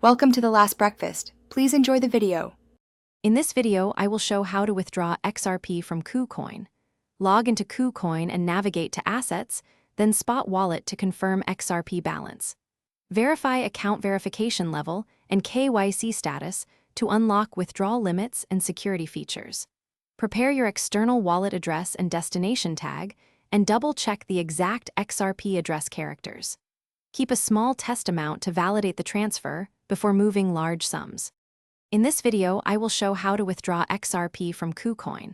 Welcome to The Last Breakfast. Please enjoy the video. In this video, I will show how to withdraw XRP from Kucoin. Log into Kucoin and navigate to Assets, then Spot Wallet to confirm XRP balance. Verify account verification level and KYC status to unlock withdrawal limits and security features. Prepare your external wallet address and destination tag, and double-check the exact XRP address characters. Keep a small test amount to validate the transfer before moving large sums. In this video, I will show how to withdraw XRP from Kucoin.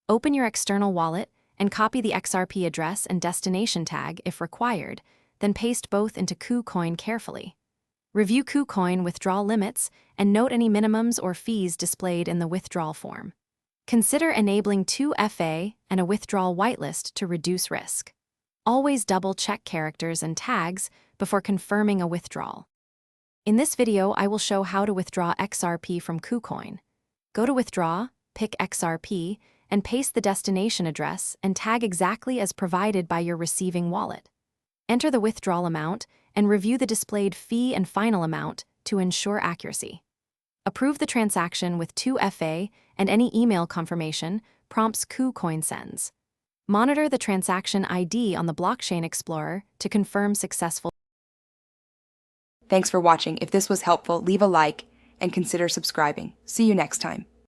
Open your external wallet and copy the XRP address and destination tag if required, then paste both into Kucoin carefully. Review Kucoin withdrawal limits and note any minimums or fees displayed in the withdrawal form. Consider enabling 2FA and a withdrawal whitelist to reduce risk. Always double-check characters and tags before confirming a withdrawal. In this video, I will show how to withdraw XRP from Kucoin. Go to Withdraw, pick XRP, and paste the destination address and tag exactly as provided by your receiving wallet. Enter the withdrawal amount and review the displayed fee and final amount to ensure accuracy. Approve the transaction with 2FA and any email confirmation prompts Kucoin sends. Monitor the transaction ID on the Blockchain Explorer to confirm successful. Thanks for watching. If this was helpful, leave a like and consider subscribing. See you next time.